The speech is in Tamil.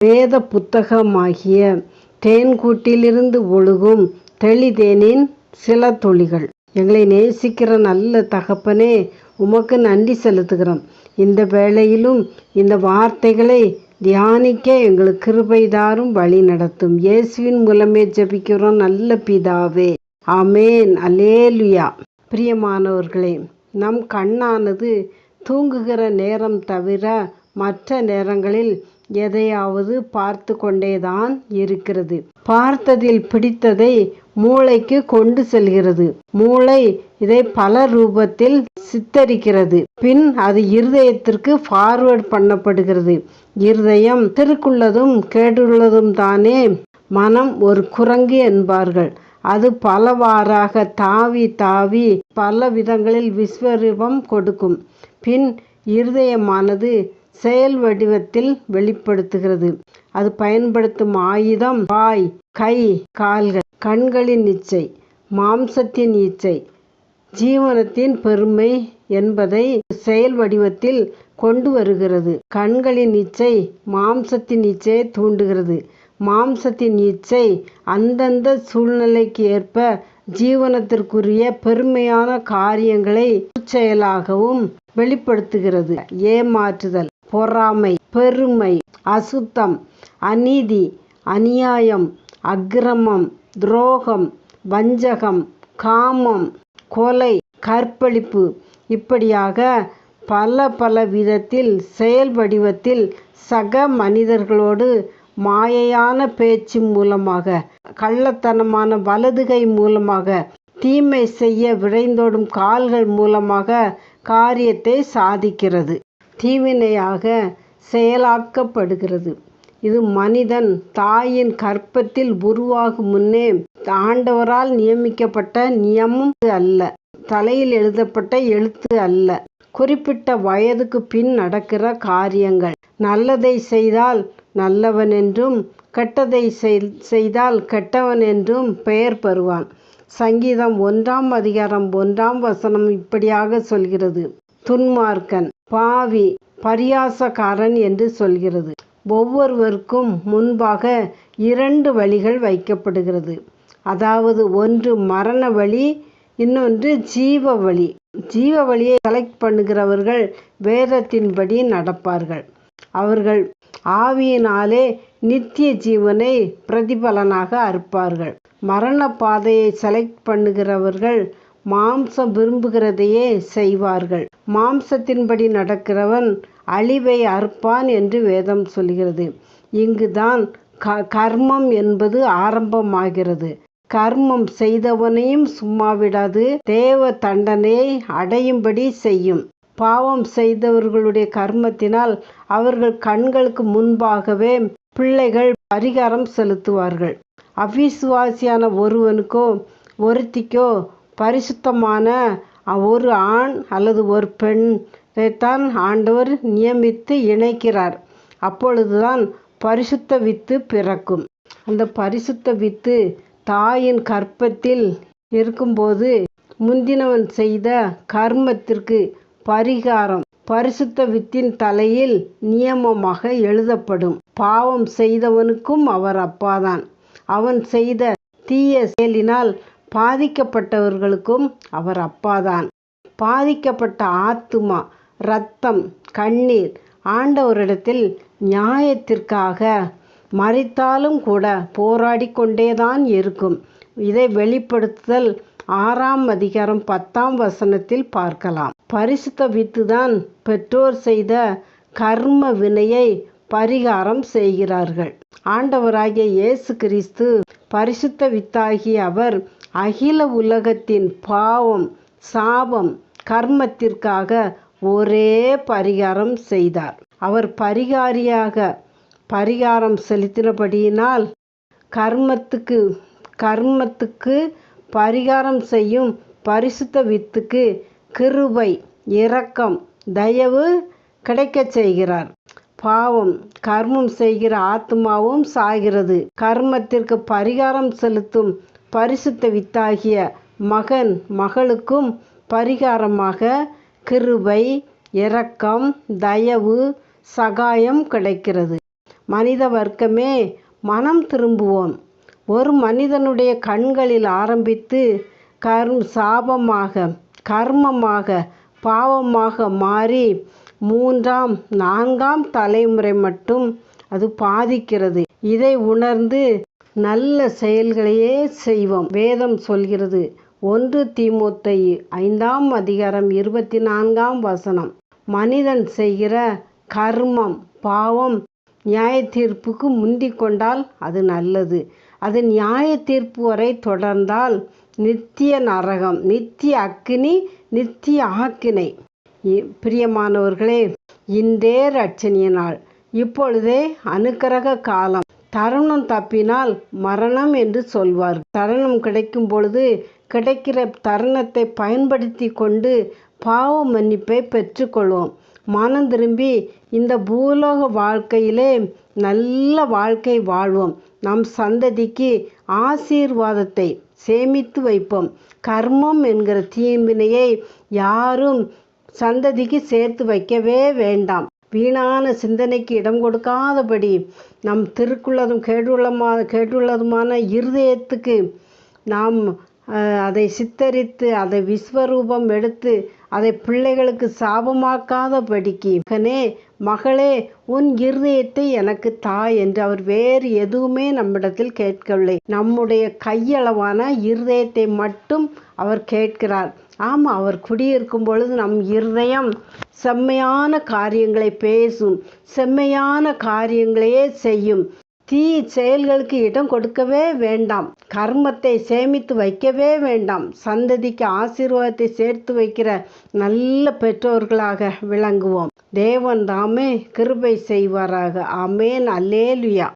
வேத புத்தகமாகிய தேன்கூட்டிலிருந்து ஒழுகும் தெளிதேனின் சில துளிகள். எங்களை நேசிக்கிற நல்ல தகப்பனே, உமக்கு நன்றி செலுத்துகிறோம். இந்த வேளையிலும் இந்த வார்த்தைகளை தியானிக்க எங்களுக்கு கிருபை தாரும், வழி நடத்தும். இயேசுவின் மூலமே ஜெபிக்கிறோம் நல்ல பிதாவே, ஆமேன். அல்லேலுயா. பிரியமானவர்களே, நம் கண்ணானது தூங்குகிற நேரம் தவிர மற்ற நேரங்களில் எதையாவது பார்த்து கொண்டேதான் இருக்கிறது. பார்த்ததில் பிடித்ததை மூளைக்கு கொண்டு செல்கிறது. மூளை இதை பல ரூபத்தில் சித்தரிக்கிறது. பின் அது இருதயத்திற்கு ஃபார்வர்ட் பண்ணப்படுகிறது. இருதயம் திருக்குள்ளதும் கேடுள்ளதும் தானே. மனம் ஒரு குரங்கு என்பார்கள். அது பலவாறாக தாவி தாவி பல விதங்களில் விஸ்வரூபம் கொடுக்கும். பின் இருதயமானது செயல் வடிவத்தில் வெளிப்படுத்துகிறது. அது பயன்படுத்தும் ஆயுதம் வாய், கை, கால்கள். கண்களின் இச்சை, மாம்சத்தின் இச்சை, ஜீவனத்தின் பெருமை என்பதை செயல் வடிவத்தில் கொண்டு வருகிறது. கண்களின் இச்சை மாம்சத்தின் இச்சையை தூண்டுகிறது. மாம்சத்தின் இச்சை அந்தந்த சூழ்நிலைக்கு ஏற்ப ஜீவனத்திற்குரிய பெருமையான காரியங்களை செயலாகவும் வெளிப்படுத்துகிறது. ஏமாற்றுதல், பொறாமை, பெருமை, அசுத்தம், அநீதி, அநியாயம், அக்கிரமம், துரோகம், வஞ்சகம், காமம், கொலை, கற்பழிப்பு, இப்படியாக பல பல விதத்தில் செயல் வடிவத்தில் சக மனிதர்களோடு மாயையான பேச்சு மூலமாக, கள்ளத்தனமான வலதுகை மூலமாக, தீமை செய்ய விரைந்தோடும் கால்கள் மூலமாக காரியத்தை சாதிக்கிறது. தீவினையாக செயலாக்கப்படுகிறது. இது மனிதன் தாயின் கற்பத்தில் உருவாகும் முன்னே ஆண்டவரால் நியமிக்கப்பட்ட நியமம் அல்ல. தலையில் எழுதப்பட்ட எழுத்து அல்ல. குறிப்பிட்ட வயதுக்கு பின் நடக்கிற காரியங்கள். நல்லதை செய்தால் நல்லவன் என்றும், கெட்டதை செய்தால் கெட்டவன் என்றும் பெயர் பெறுவான். சங்கீதம் 1:1 இப்படியாக சொல்கிறது. துன்மார்க்கன், பாவி, பரியாசக்காரன் என்று சொல்கிறது. ஒவ்வொருவருக்கும் முன்பாக 2 வழிகள் வைக்கப்படுகிறது. அதாவது ஒன்று மரண வழி, இன்னொன்று ஜீவ வழி. ஜீவ வழியை செலக்ட் பண்ணுகிறவர்கள் வேதத்தின்படி நடப்பார்கள். அவர்கள் ஆவியினாலே நித்திய ஜீவனை பிரதிபலனாக அறுப்பார்கள். மரண பாதையை செலக்ட் பண்ணுகிறவர்கள் மாம்சம் விரும்புகிறதையே செய்வார்கள். மாம்சத்தின்படி நடக்கிறவன் அழிவை அறுப்பான் என்று வேதம் சொல்கிறது. இங்குதான் கர்மம் என்பது ஆரம்பமாகிறது. கர்மம் செய்தவனையும் சும்மா விடாது, தேவ தண்டனையை அடையும்படி செய்யும். பாவம் செய்தவர்களுடைய கர்மத்தினால் அவர்கள் கண்களுக்கு முன்பாகவே பிள்ளைகள் பரிகாரம் செலுத்துவார்கள். அவிசுவாசியான ஒருவனுக்கோ ஒருத்திக்கோ பரிசுத்தமான ஒரு ஆண் அல்லது ஒரு பெண்ணைத்தான் ஆண்டவர் நியமித்து இணைக்கிறார். அப்பொழுதுதான் பரிசுத்த வித்து பிறக்கும். அந்த பரிசுத்த வித்து தாயின் கற்பத்தில் இருக்கும்போது முந்தினவன் செய்த கர்மத்திற்கு பரிகாரம் பரிசுத்த வித்தின் தலையில் நியமமாக எழுதப்படும். பாவம் செய்தவனுக்கும் அவர் அப்பாதான். அவன் செய்த தீய செயலினால் பாதிக்கப்பட்டவர்களுக்கும் அவர் அப்பாதான். பாதிக்கப்பட்ட ஆத்துமா, இரத்தம், கண்ணீர் ஆண்டவரிடத்தில் நியாயத்திற்காக மரித்தாலும் கூட போராடி கொண்டேதான் இருக்கும். இதை வெளிப்படுத்துதல் 6:10 பார்க்கலாம். பரிசுத்த வித்துதான் பெற்றோர் செய்த கர்ம வினையை பரிகாரம் செய்கிறார்கள். ஆண்டவராகிய இயேசு கிறிஸ்து பரிசுத்த வித்தாகிய அவர் அகில உலகத்தின் பாவம், சாபம், கர்மத்திற்காக ஒரே பரிகாரம் செய்தார். அவர் பரிகாரியாக பரிகாரம் செலுத்தினபடியினால் கர்மத்துக்கு பரிகாரம் செய்யும் பரிசுத்த வித்துக்கு கிருபை, இரக்கம், தயவு கிடைக்கச் செய்கிறார். பாவம், கர்மம் செய்கிற ஆத்மாவும் சாகிறது. கர்மத்திற்கு பரிகாரம் செலுத்தும் பரிசுத்த வித்தாகிய மகன், மகளுக்கும் பரிகாரமாக கிருபை, இரக்கம், தயவு, சகாயம் கிடைக்கிறது. மனித வர்க்கமே மனம் திரும்புவோம். ஒரு மனிதனுடைய கண்களில் ஆரம்பித்து சாபமாக, கர்மமாக, பாவமாக மாறி 3ஆம் 4ஆம் தலைமுறை மட்டும் அது பாதிக்கிறது. இதை உணர்ந்து நல்ல செயல்களையே செய்வோம். வேதம் சொல்கிறது 1 தீமோத்தேயு 5ஆம் அதிகாரம் 24ஆம் வசனம், மனிதன் செய்கிற கர்மம் பாவம் நியாய தீர்ப்புக்கு முந்திக் கொண்டால் அது நல்லது. அது நியாய தீர்ப்பு வரை தொடர்ந்தால் நித்திய நரகம், நித்திய அக்கினி, நித்திய ஆக்கினை. பிரியமானவர்களே, இன்றே ரட்சணிய நாள், இப்பொழுதே அனுக்கிரக காலம். தருணம் தப்பினால் மரணம் என்று சொல்வார். தருணம் கிடைக்கும் பொழுது கிடைக்கிற தருணத்தை பயன்படுத்தி கொண்டு பாவ மன்னிப்பை பெற்றுக்கொள்வோம். மனம் திரும்பி இந்த பூலோக வாழ்க்கையிலே நல்ல வாழ்க்கை வாழ்வோம். நம் சந்ததிக்கு ஆசீர்வாதத்தை சேமித்து வைப்போம். கர்மம் என்கிற தீம்பினையை யாரும் சந்ததிக்கு சேர்த்து வைக்கவே வேண்டாம். வீணான சிந்தனைக்கு இடம் கொடுக்காதபடி நம் திருக்குள்ளதும் கேட்டுள்ளதுமான இருதயத்துக்கு நாம் அதை சித்தரித்து அதை விஸ்வரூபம் எடுத்து அதை பிள்ளைகளுக்கு சாபமாக்காதபடிக்கு, மகனே மகளே உன் இருதயத்தை எனக்கு தா என்று அவர் வேறு எதுவுமே நம்மிடத்தில் கேட்கவில்லை. நம்முடைய கையளவான இருதயத்தை மட்டும் அவர் கேட்கிறார். ஆமாம், அவர் குடியிருக்கும் பொழுது நம் இருதயம் செம்மையான காரியங்களை பேசும், செம்மையான காரியங்களையே செய்யும். தீ செயல்களுக்கு இடம் கொடுக்கவே வேண்டாம். கர்மத்தை சேமித்து வைக்கவே வேண்டாம். சந்ததிக்கு ஆசீர்வாதத்தை சேர்த்து வைக்கிற நல்ல பெற்றோர்களாக விளங்குவோம். தேவன் தாமே கிருபை செய்வாராக. ஆமென். அல்லேலுயா.